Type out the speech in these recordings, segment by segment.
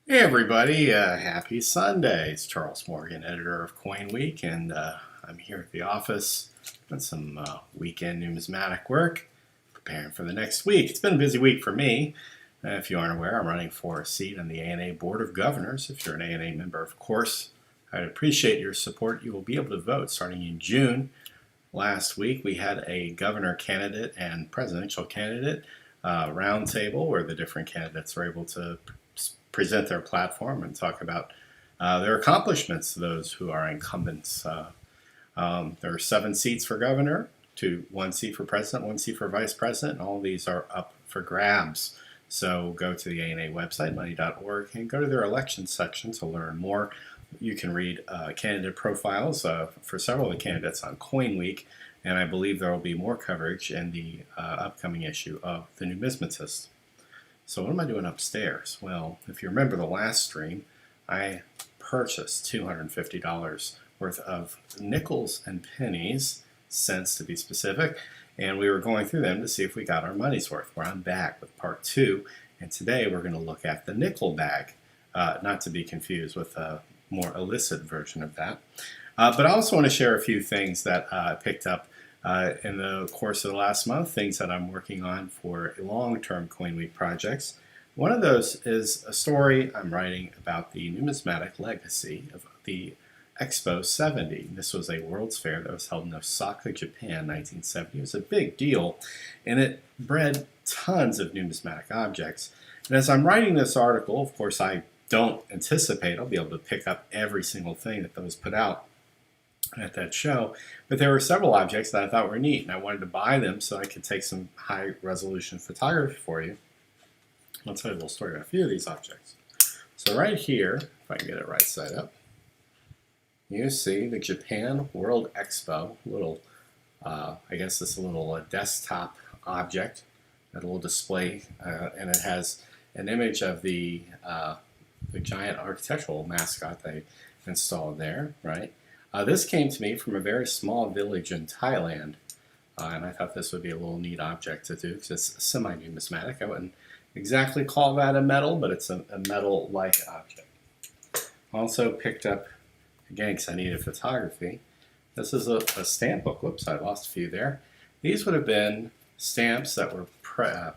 Hey everybody, happy Sunday. It's Charles Morgan, editor of CoinWeek, and I'm here at the office doing some weekend numismatic work, preparing for the next week. It's been a busy week for me. If you aren't aware, I'm running for a seat on the ANA Board of Governors. If you're an ANA member, of course, I'd appreciate your support. You will be able to vote starting in June. Last week, we had a governor candidate and presidential candidate roundtable where the different candidates were able to present their platform and talk about their accomplishments, those who are incumbents. There are 7 seats for governor, 1 seat for president, 1 seat for vice president, and all of these are up for grabs. So go to the ANA website, money.org, and go to their elections section to learn more. You can read candidate profiles for several of the candidates on CoinWeek, and I believe there will be more coverage in the upcoming issue of the Numismatist. So what am I doing upstairs? Well, if you remember the last stream, I purchased $250 worth of nickels and pennies, cents to be specific, and we were going through them to see if we got our money's worth. Well, I'm back with part 2, and today we're going to look at the nickel bag, not to be confused with a more illicit version of that. But I also want to share a few things that I picked up in the course of the last month, things that I'm working on for long-term CoinWeek projects. One of those is a story I'm writing about the numismatic legacy of the Expo 70. This was a World's Fair that was held in Osaka, Japan, 1970. It was a big deal, and it bred tons of numismatic objects. And as I'm writing this article, of course, I don't anticipate I'll be able to pick up every single thing that was put out at that show, but there were several objects that I thought were neat, and I wanted to buy them so I could take some high-resolution photography for you. I'll tell you a little story about a few of these objects. So right here, if I can get it right side up, you see the Japan World Expo, little, I guess this is a little desktop object, a little display, and it has an image of the giant architectural mascot they installed there, right? This came to me from a very small village in Thailand, and I thought this would be a little neat object to do because it's semi-numismatic. I wouldn't exactly call that a medal, but it's a medal-like object. Also picked up, again, because I needed photography, this is a stamp book. Whoops, I lost a few there. These would have been stamps that were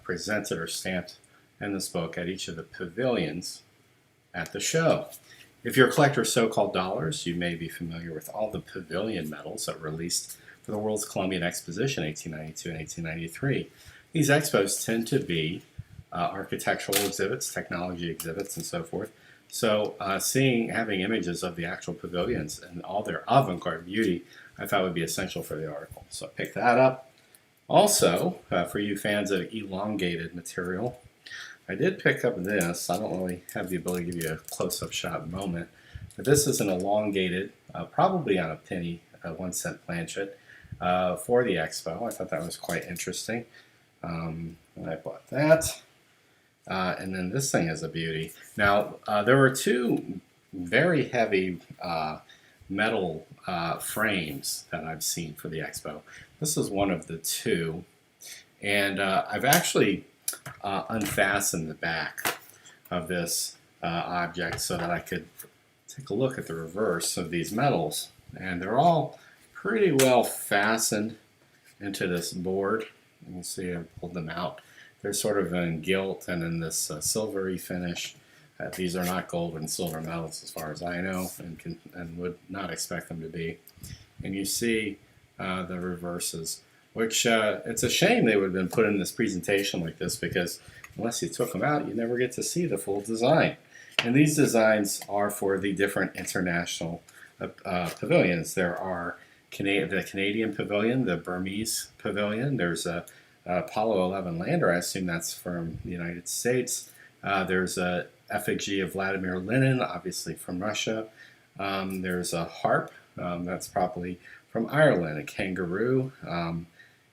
presented or stamped in this book at each of the pavilions at the show. If you're a collector of so-called dollars, you may be familiar with all the pavilion medals that were released for the World's Columbian Exposition 1892 and 1893. These expos tend to be architectural exhibits, technology exhibits, and so forth. So having images of the actual pavilions and all their avant-garde beauty, I thought would be essential for the article. So I picked that up. Also, for you fans of elongated material, I did pick up this. I don't really have the ability to give you a close-up shot moment, but this is an elongated, probably on a penny, 1 cent planchet for the Expo. I thought that was quite interesting. And I bought that. And then this thing is a beauty. Now, there were 2 very heavy metal frames that I've seen for the Expo. This is one of the 2. And I've actually unfasten the back of this object so that I could take a look at the reverse of these metals, and they're all pretty well fastened into this board. You can see I pulled them out. They're sort of in gilt and in this silvery finish. These are not gold and silver metals as far as I know, and would not expect them to be. And you see the reverses, which it's a shame they would have been put in this presentation like this, because unless you took them out, you never get to see the full design. And these designs are for the different international pavilions. There are the Canadian pavilion, the Burmese pavilion. There's a Apollo 11 lander. I assume that's from the United States. There's a effigy of Vladimir Lenin, obviously from Russia. There's a harp. That's probably from Ireland, a kangaroo.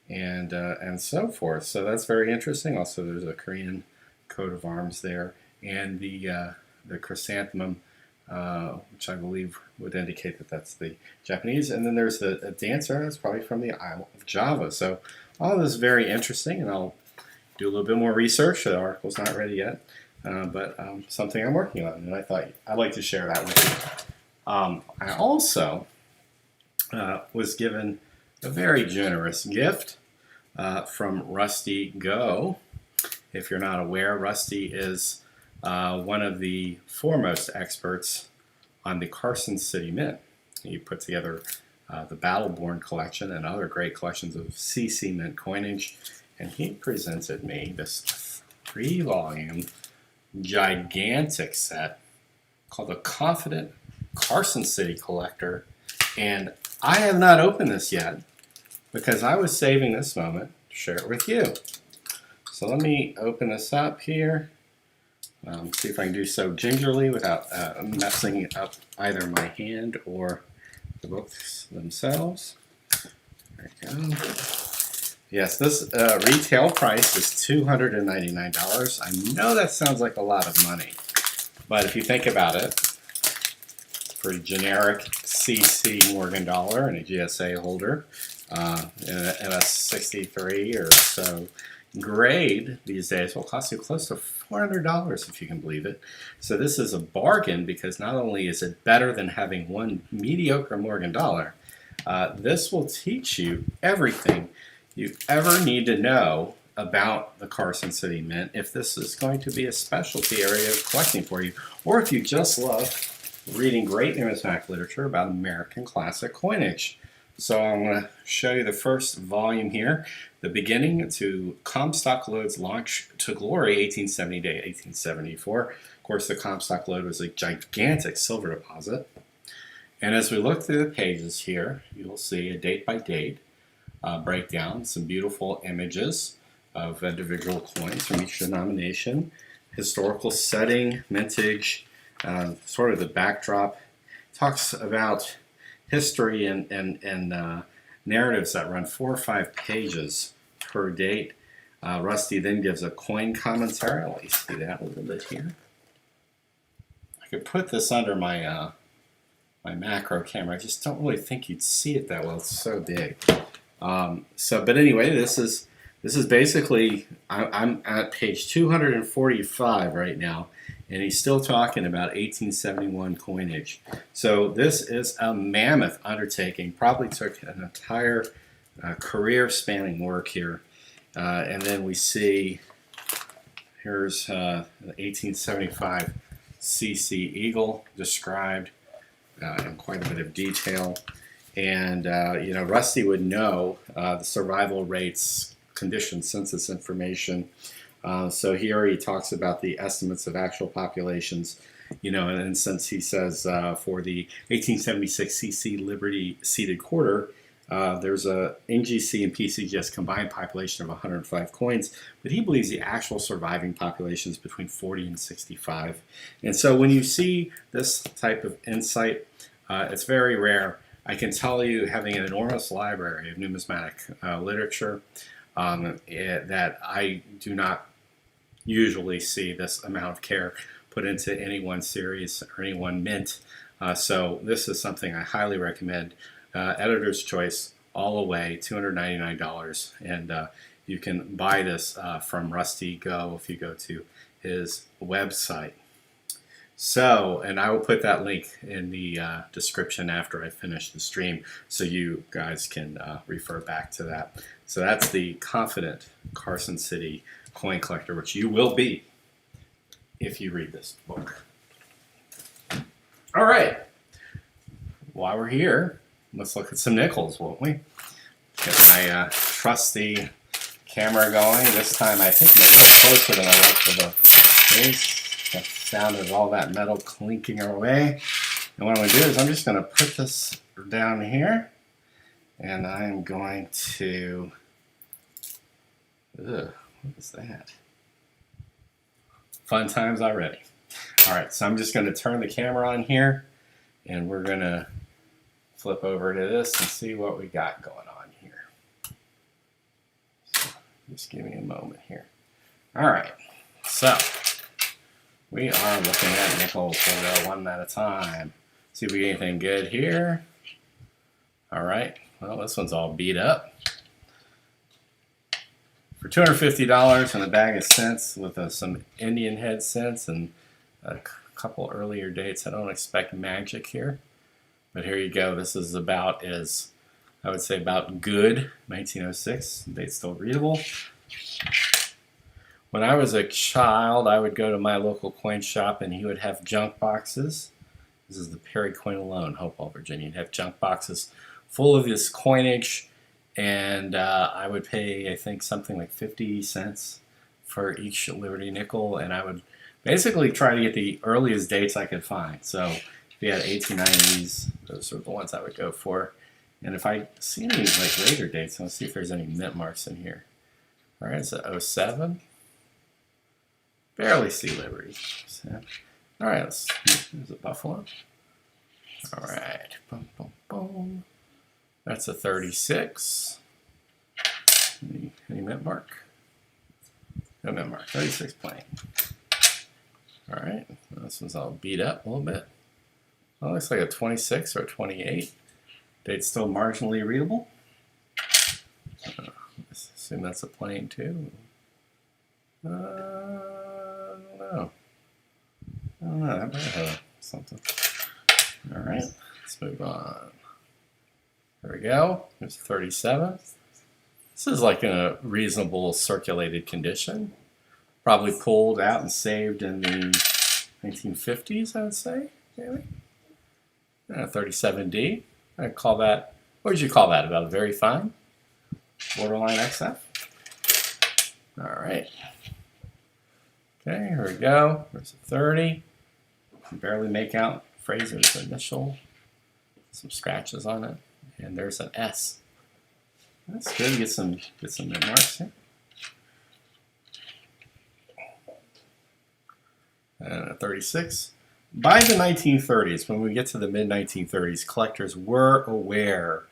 And so forth. So that's very interesting. Also, there's a Korean coat of arms there, and the chrysanthemum, which I believe would indicate that that's the Japanese. And then there's a dancer that's probably from the Isle of Java. So all of this is very interesting, and I'll do a little bit more research. The article's not ready yet. but something I'm working on, and I thought I'd like to share that with you. I also was given a very generous gift from Rusty Go. If you're not aware, Rusty is one of the foremost experts on the Carson City Mint. He put together the Battleborn collection and other great collections of CC Mint coinage, and he presented me this 3-volume gigantic set called the Confident Carson City Collector, and I have not opened this yet because I was saving this moment to share it with you. So let me open this up here. See if I can do so gingerly without messing up either my hand or the books themselves. There we go. Yes, this retail price is $299. I know that sounds like a lot of money, but if you think about it, for a generic CC Morgan dollar and a GSA holder in a 63 or so grade these days will cost you close to $400 if you can believe it. So this is a bargain because not only is it better than having one mediocre Morgan dollar, this will teach you everything you ever need to know about the Carson City Mint if this is going to be a specialty area of collecting for you, or if you just love reading great numismatic literature about American classic coinage. So I'm going to show you the first volume here, the beginning to Comstock Lode's launch to glory, 1870 to 1874. Of course, the Comstock Lode was a gigantic silver deposit. And as we look through the pages here, you'll see a date-by-date breakdown, some beautiful images of individual coins from each denomination, historical setting, mintage, sort of the backdrop. Talks about history and narratives that run 4 or 5 pages per date. Rusty then gives a coin commentary. I'll let you see that a little bit here. I could put this under my my macro camera. I just don't really think you'd see it that well. It's so big. But anyway, this is basically, I'm at page 245 right now, and he's still talking about 1871 coinage. So this is a mammoth undertaking. Probably took an entire career spanning work here. And then we see, here's the 1875 CC Eagle described in quite a bit of detail. And, you know, Rusty would know the survival rates, condition census information. So here he talks about the estimates of actual populations, you know, and since he says for the 1876 CC Liberty seeded quarter, there's a NGC and PCGS combined population of 105 coins, but he believes the actual surviving population is between 40 and 65. And so when you see this type of insight, it's very rare. I can tell you, having an enormous library of numismatic literature, that I do not usually see this amount of care put into any one series or any one mint. So this is something I highly recommend. Editor's choice all the way, $299, and you can buy this from Rusty Go if you go to his website. So, and I will put that link in the description after I finish the stream so you guys can refer back to that. So that's the Confident Carson City Coin Collector, which you will be if you read this book. All right, while we're here, let's look at some nickels, won't we? Get my trusty camera going. This time I think maybe it's closer than I like for the face. The sound of all that metal clinking away. And what I'm going to do is I'm just going to put this down here, and I'm going to, what is that? Fun times already. All right, so I'm just going to turn the camera on here, and we're going to flip over to this and see what we got going on here. So just give me a moment here. All right, so we are looking at nickels. We'll go one at a time. See if we get anything good here. All right. Well, this one's all beat up. For $250 and a bag of cents with some Indian head cents and a couple earlier dates. I don't expect magic here, but here you go. This is about as, I would say, about good. 1906, date's still readable. When I was a child, I would go to my local coin shop and he would have junk boxes. This is the Perry Coin Alone, Hopewell, Virginia. He'd have junk boxes full of this coinage, and I would pay, I think, something like 50 cents for each Liberty nickel, and I would basically try to get the earliest dates I could find. So if you had 1890s, those are the ones I would go for. And if I see any like later dates, I'll see if there's any mint marks in here. All right, so 07. Barely see Liberty. So, all right, there's a Buffalo. All right, boom, boom, boom. That's a 36. Any mint mark? No mint mark. 36 plain. All right, this one's all beat up a little bit. Well, looks like a 26 or a 28. Date's still marginally readable. Let's assume that's a plain too. I don't know. That might have something. All right, let's move on. There we go. There's 37. This is like in a reasonable circulated condition. Probably pulled out and saved in the 1950s, I would say, maybe. 37D. I'd call that, what would you call that? About a very fine? Borderline XF? All right. Okay, here we go. There's a 30. You can barely make out Fraser's initial. Some scratches on it. And there's an S. That's good. Get some mint marks here. And a 36. By the 1930s, when we get to the mid-1930s, collectors were aware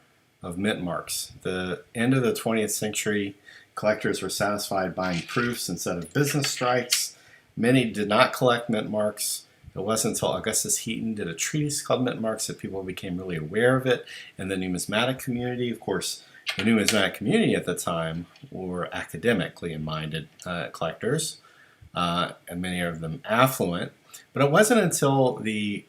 of mint marks. The end of the 20th century, collectors were satisfied buying proofs instead of business strikes. Many did not collect mint marks. It wasn't until Augustus Heaton did a treatise called Mint Marks that people became really aware of it. And the numismatic community, of course, the numismatic community at the time were academically minded collectors, and many of them affluent. But it wasn't until the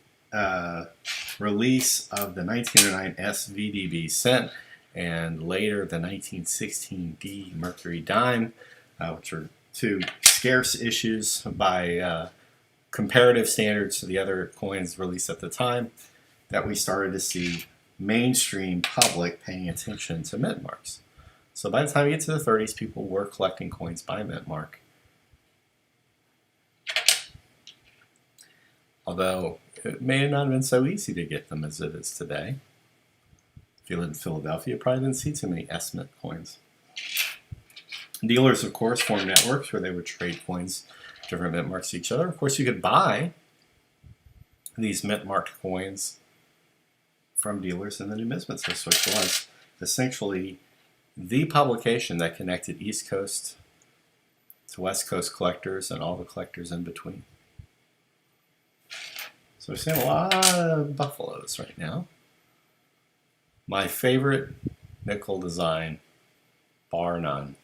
release of the 1909 SVDB cent and later the 1916 D Mercury dime, which are two scarce issues by comparative standards to the other coins released at the time, that we started to see mainstream public paying attention to mint marks. So by the time you get to the 30s, people were collecting coins by mint mark. Although it may not have been so easy to get them as it is today. If you live in Philadelphia, you probably didn't see too many S-mint coins. Dealers, of course, formed networks where they would trade coins, different mint marks to each other. Of course, you could buy these mint-marked coins from dealers in the numismatics, which was essentially the publication that connected East Coast to West Coast collectors and all the collectors in between. So we're seeing a lot of buffaloes right now. My favorite nickel design, bar none,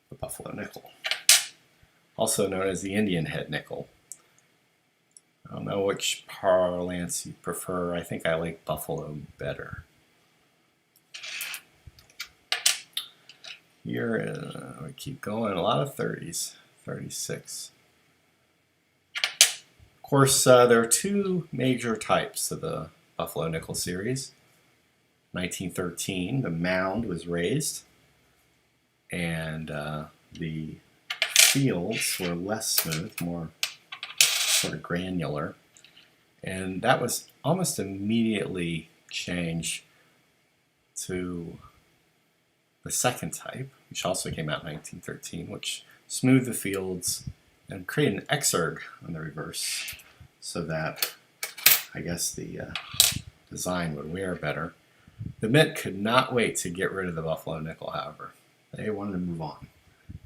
the buffalo nickel. Also known as the Indian head nickel. I don't know which parlance you prefer. I think I like buffalo better. Here, we keep going. A lot of 30s. 36. Of course, there are two major types of the buffalo nickel series. 1913, the mound was raised, and the fields were less smooth, more sort of granular, and that was almost immediately changed to the second type, which also came out in 1913, which smoothed the fields and created an exurg on the reverse so that I guess the design would wear better. The Mint could not wait to get rid of the buffalo nickel, however. They wanted to move on.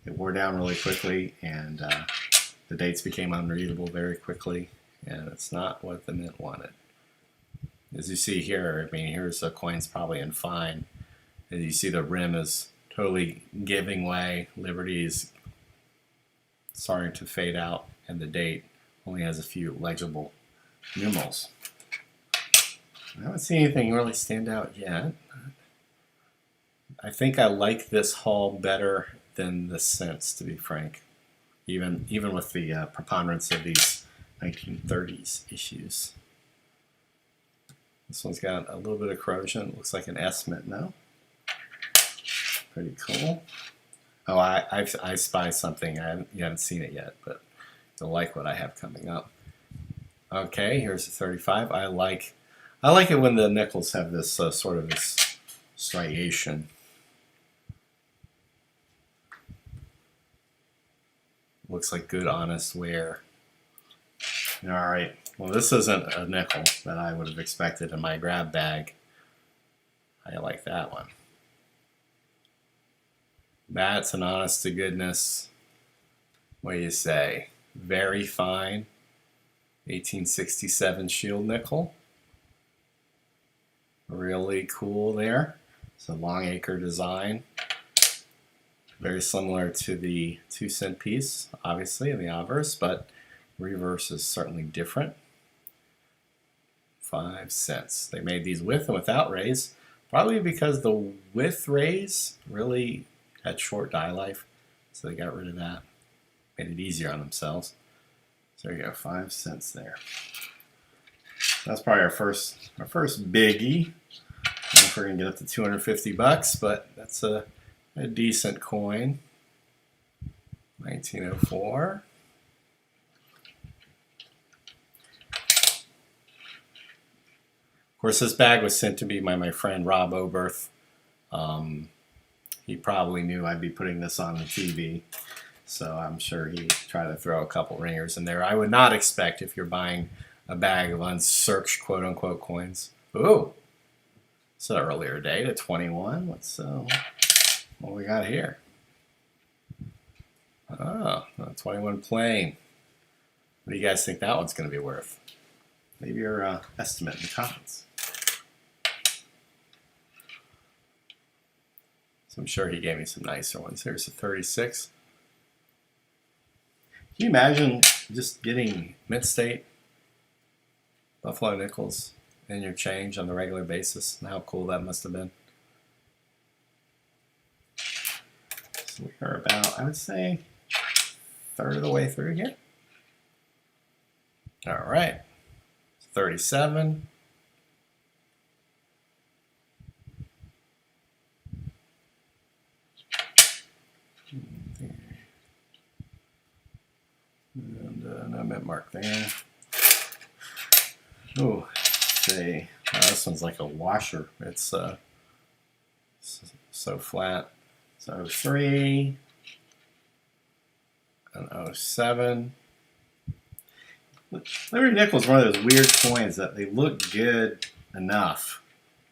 It wore down really quickly, and the dates became unreadable very quickly, and it's not what the Mint wanted. As you see here, I mean, here's the coins probably in fine, and you see the rim is totally giving way. Liberty's starting to fade out, and the date only has a few legible numerals. I haven't seen anything really stand out yet. I think I like this haul better than the cents, to be frank. Even with the preponderance of these 1930s issues. This one's got a little bit of corrosion. It looks like an S-mint now. Pretty cool. Oh, I spy something. You haven't seen it yet, but you'll like what I have coming up. Okay, here's a 35. I like it when the nickels have this sort of this striation. Looks like good, honest wear. All right. Well, this isn't a nickel that I would have expected in my grab bag. I like that one. That's an honest to goodness, what do you say, very fine 1867 shield nickel. Really cool there. It's a long acre design. Very similar to the 2-cent piece, obviously, in the obverse, but reverse is certainly different. 5 cents. They made these with and without rays, probably because the with rays really had short die life, so they got rid of that. Made it easier on themselves. So there you go, 5 cents there. That's probably our first biggie. I don't know if we're gonna get up to 250 bucks, but that's a decent coin. 1904. Of course, this bag was sent to me by my friend Rob Oberth. He probably knew I'd be putting this on the TV, so I'm sure he tried to throw a couple ringers in there. I would not expect, if you're buying a bag of unsearched quote-unquote coins. Ooh, it's an earlier date at 21. Let's what we got here? Oh, 21 plain. What do you guys think that one's going to be worth? Leave your estimate in the comments. So I'm sure he gave me some nicer ones. Here's a 36. Can you imagine just getting mint state Buffalo nickels in your change on a regular basis, and how cool that must have been? So we are about, I would say, a third of the way through here. All right, 37. And no mint mark there. Oh, see, this one's like a washer. It's so flat. So 03 and 07. Liberty nickel is one of those weird coins that they look good enough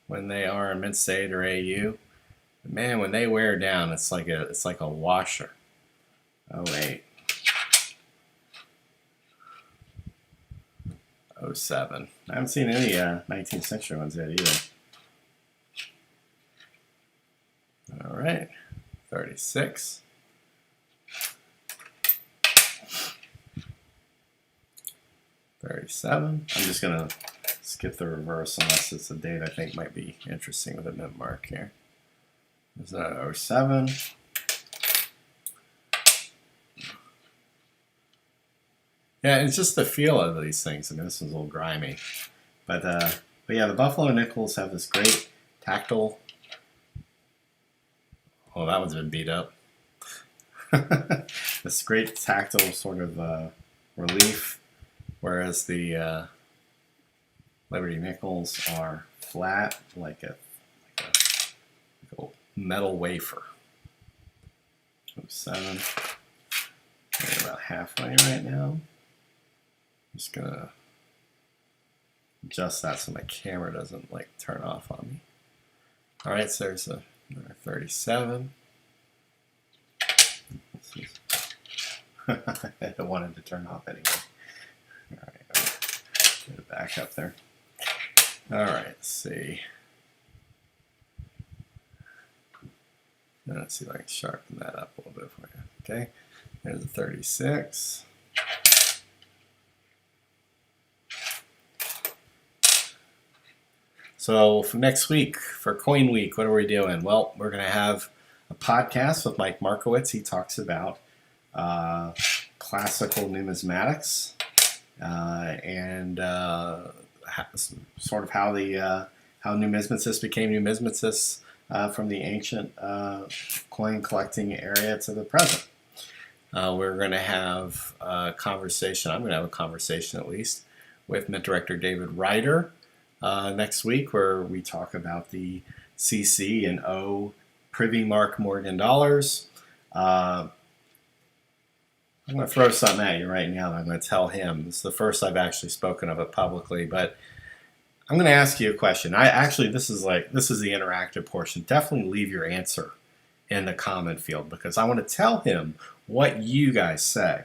when they are in mint state or AU. But man, when they wear down, it's like a washer. 08. 07. I haven't seen any 19th century ones yet either. All right, 36. $37. I'm just gonna skip the reverse unless it's a date I think might be interesting with a mint mark here. There's a 07. Yeah, it's just the feel of these things. I mean, this one's a little grimy, but yeah, the Buffalo nickels have this great tactile. Oh, that one's been beat up. This great tactile sort of relief, whereas the Liberty nickels are flat like a metal wafer. 07. We're about halfway right now. I'm just gonna adjust that so my camera doesn't like turn off on me. All right, so there's another 37. I wanted to turn off anyway. All right, get it back up there. All right, let's see. Let's see if I can sharpen that up a little bit for you. Okay, there's a 36. So for next week, for Coin Week, what are we doing? Well, we're going to have a podcast with Mike Markowitz. He talks about classical numismatics and sort of how how numismatists became numismatists from the ancient coin collecting area to the present. We're going to have a conversation. I'm going to have a conversation at least with Mint Director David Ryder next week, where we talk about the CC and O Privy Mark Morgan dollars. I'm going to throw something at you right now that I'm going to tell him. This is the first I've actually spoken of it publicly, but I'm going to ask you a question. This is the interactive portion. Definitely leave your answer in the comment field because I want to tell him what you guys say.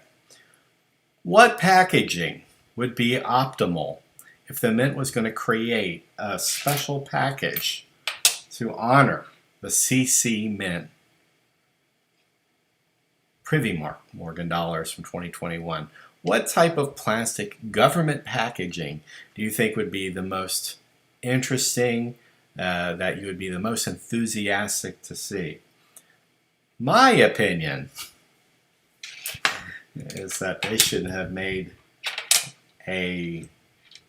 What packaging would be optimal if the Mint was going to create a special package to honor the CC Mint Privy Mark Morgan dollars from 2021? What type of plastic government packaging do you think would be the most interesting, that you would be the most enthusiastic to see? My opinion is that they should have made a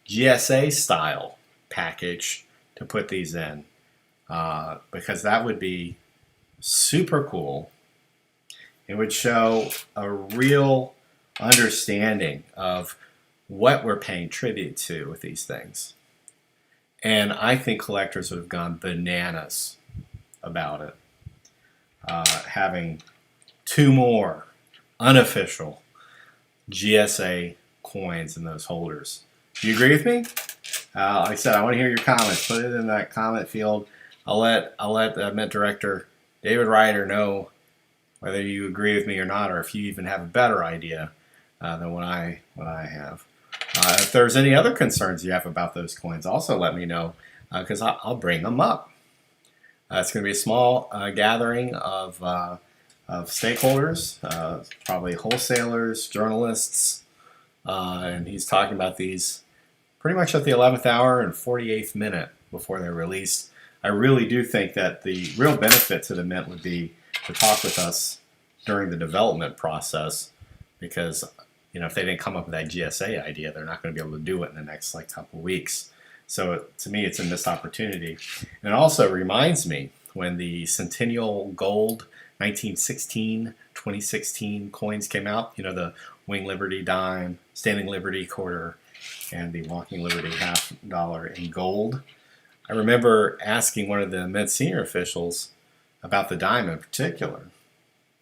GSA style package to put these in, because that would be super cool. It would show a real understanding of what we're paying tribute to with these things. And I think collectors would have gone bananas about it. Having 2 more unofficial GSA coins in those holders. Do you agree with me? Like I said, I want to hear your comments. Put it in that comment field. I'll let Mint Director David Ryder know whether you agree with me or not, or if you even have a better idea than what I have. If there's any other concerns you have about those coins, also let me know, because I'll bring them up. It's going to be a small gathering of stakeholders, probably wholesalers, journalists, and he's talking about these pretty much at the 11th hour and 48th minute before they're released. I really do think that the real benefit to the Mint would be to talk with us during the development process, because if they didn't come up with that GSA idea, they're not going to be able to do it in the next couple weeks. So to me, it's a missed opportunity. And it also reminds me when the Centennial Gold 1916, 2016 coins came out, the Wing Liberty dime, Standing Liberty quarter, and the Walking Liberty $half in gold. I remember asking one of the Mint senior officials about the dime in particular.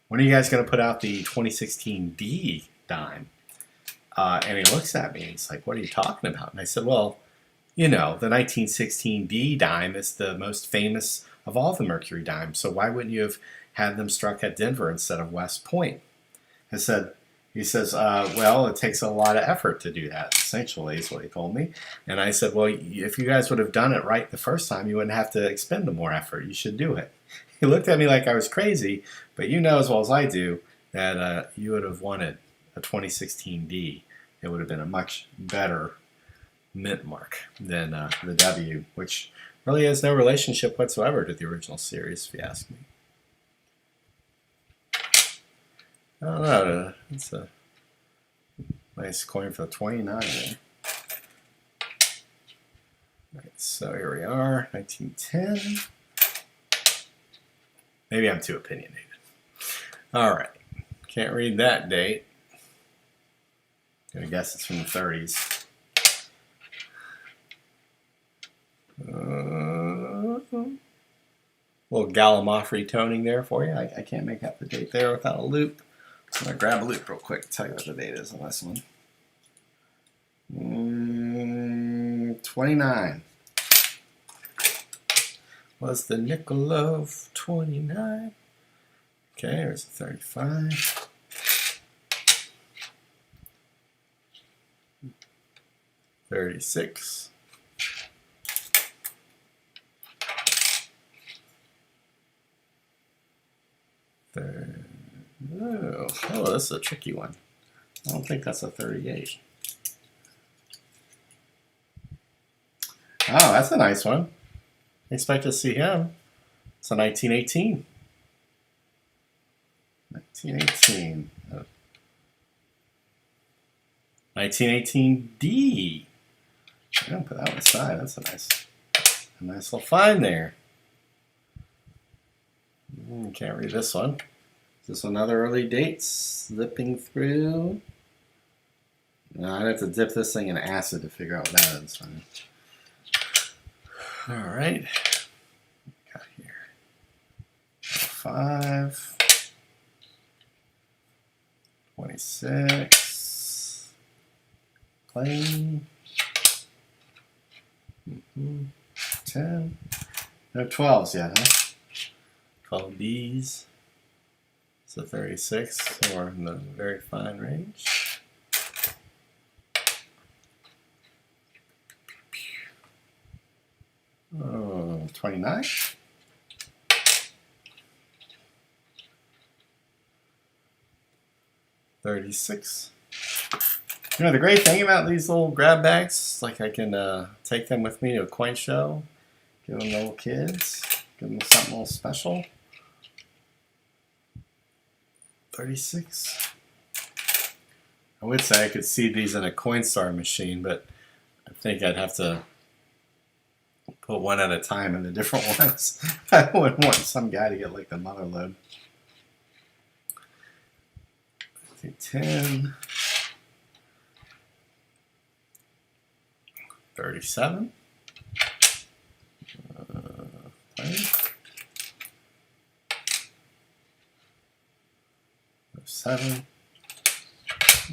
When are you guys going to put out the 2016 D dime? And he looks at me and he's like, what are you talking about? And I said, well, the 1916 D dime is the most famous of all the Mercury dimes. So why wouldn't you have had them struck at Denver instead of West Point? He says, well, it takes a lot of effort to do that, essentially, is what he told me. And I said, well, if you guys would have done it right the first time, you wouldn't have to expend the more effort. You should do it. He looked at me like I was crazy, but you know as well as I do that you would have wanted a 2016 D. It would have been a much better Mint mark than the W, which really has no relationship whatsoever to the original series, if you ask me. I don't know. It's a nice coin for the 29 there. Right, so here we are, 1910. Maybe I'm too opinionated. All right. Can't read that date. I guess it's from the 30s. Little Gallimaufry toning there for you. I can't make out the date there without a loop. So I'm going to grab a loop real quick to tell you what the date is on this one. 29. Was the nickel of 29. Okay, there's a 35. 36. Oh, this is a tricky one. I don't think that's a 38. Oh, that's a nice one. Expect to see him. It's a 1918. 1918. 1918D. I'm gonna put that one aside. That's a nice little find there. Can't read this one. Is this another early date slipping through? No, I'd have to dip this thing in acid to figure out what that is. All right. Got here 5, 26, plain, 10. No 12s yet, huh? 12 Bs. So 36, or in the very fine range. Oh, 29. 36. You know, the great thing about these little grab bags, like I can take them with me to a coin show, give them to little kids, give them something a little special. 36. I would say I could see these in a Coinstar machine, but I think I'd have to put one at a time in the different ones. I wouldn't want some guy to get like the mother load. 10. 37. 7.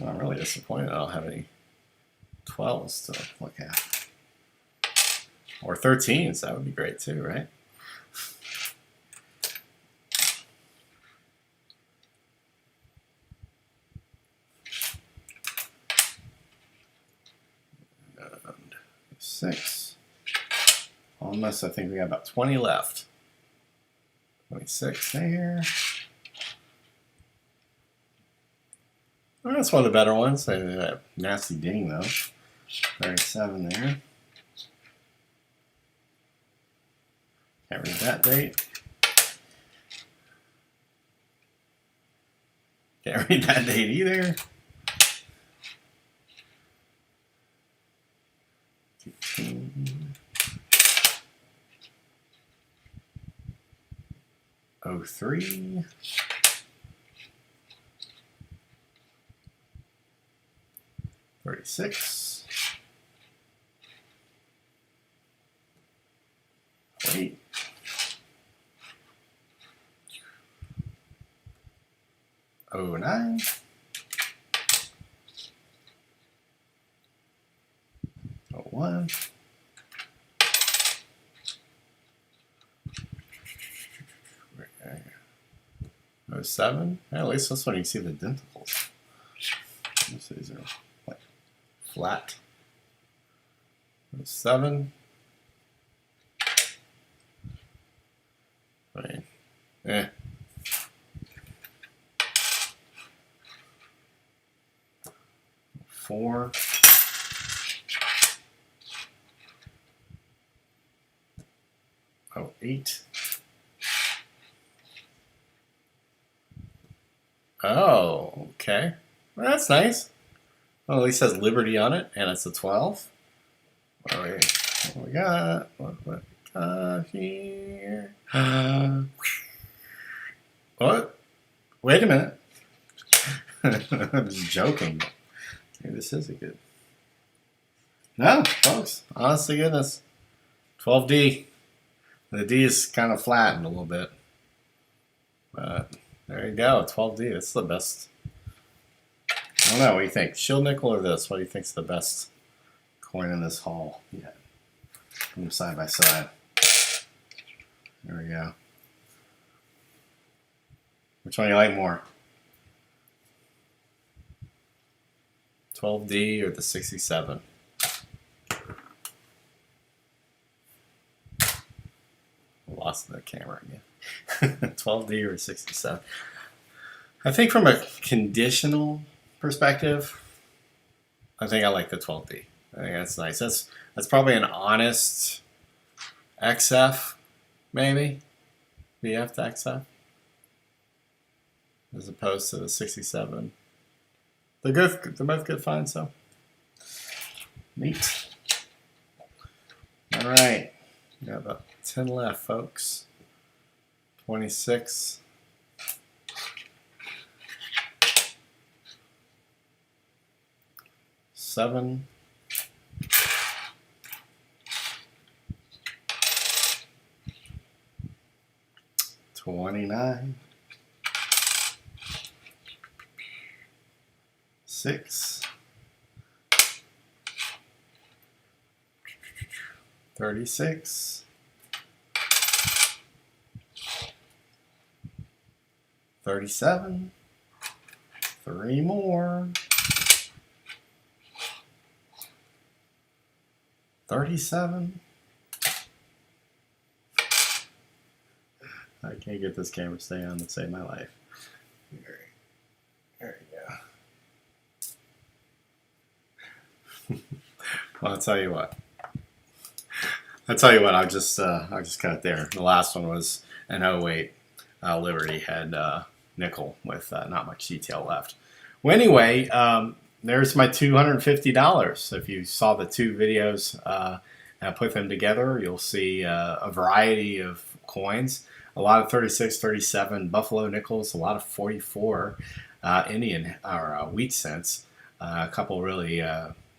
I'm really disappointed I don't have any 12s to look at. Or 13s, that would be great too, right? And 6. Almost, I think we got about 20 left. 26 there. Well, that's one of the better ones. Nasty ding though. 37 there. Can't read that date. Can't read that date either. 15. 03. 36. 8. 09. 01. 07. At least this one you can see the denticles. These are like flat. 07. I mean, 4. 08. Oh, okay. Well, that's nice. Well, at least it has Liberty on it, and it's a 12. What we got? What we got here? What? Wait a minute. I'm just joking. Maybe this is a good. No, folks. Honest to goodness. 12D. The D is kind of flattened a little bit. But there you go. 12D. That's the best. I don't know. What do you think? Shield nickel or this? What do you think's the best coin in this haul? Yeah. Put them side by side. There we go. Which one do you like more? 12D or the 67? A lot lost the camera again. 12D or 67. I think from a conditional perspective, I think I like the 12D. I think that's nice. That's probably an honest XF, maybe. VF to XF. As opposed to the 67. They're good. They're both good finds, so. Neat. All right. We got about 10 left, folks. 26. 7. 29. 6. 36. 37. 3 more. 37. I can't get this camera to stay on to save my life. There you go. Well, I'll tell you what. I'll just cut it there. The last one was an 08 Liberty had nickel with not much detail left. Well, anyway, there's my $250. So if you saw the two videos and I put them together, you'll see a variety of coins. A lot of 36, 37 Buffalo nickels, a lot of 44 Indian or wheat cents, a couple really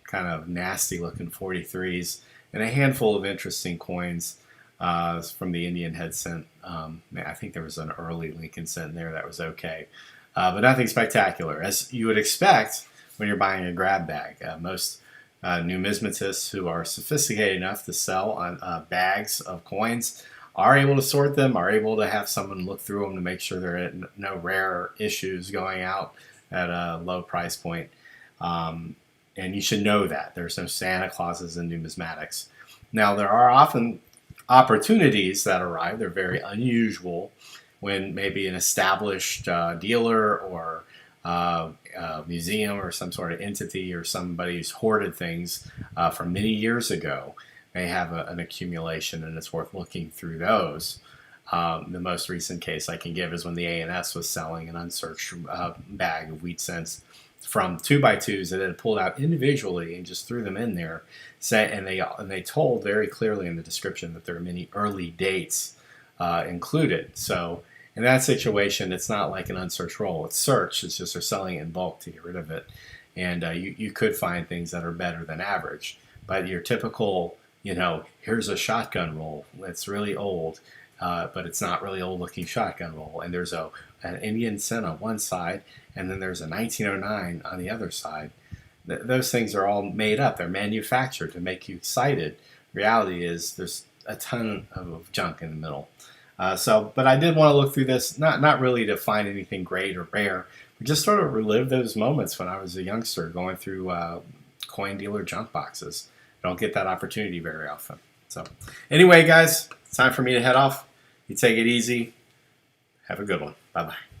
kind of nasty looking 43s, and a handful of interesting coins from the Indian head cent. I think there was an early Lincoln cent in there that was okay, but nothing spectacular, as you would expect when you're buying a grab bag. Most numismatists who are sophisticated enough to sell on bags of coins are able to sort them, are able to have someone look through them to make sure there are no rare issues going out at a low price point. And you should know that. There's no Santa Clauses in numismatics. Now, there are often opportunities that arrive. They're very unusual when maybe an established dealer or museum or some sort of entity or somebody who's hoarded things from many years ago may have an accumulation, and it's worth looking through those. The most recent case I can give is when the A&S was selling an unsearched bag of wheat cents from 2x2s that it had pulled out individually and just threw them in there. And they told very clearly in the description that there are many early dates included. So in that situation, it's not like an unsearched roll. It's searched. It's just they're selling it in bulk to get rid of it. And you could find things that are better than average. But your typical, here's a shotgun roll. It's really old, but it's not really old looking shotgun roll. And there's an Indian cent on one side, and then there's a 1909 on the other side. Those things are all made up. They're manufactured to make you excited. Reality is there's a ton of junk in the middle. But I did want to look through this, not really to find anything great or rare, but just sort of relive those moments when I was a youngster going through coin dealer junk boxes. I don't get that opportunity very often. So anyway, guys, it's time for me to head off. You take it easy. Have a good one. Bye-bye.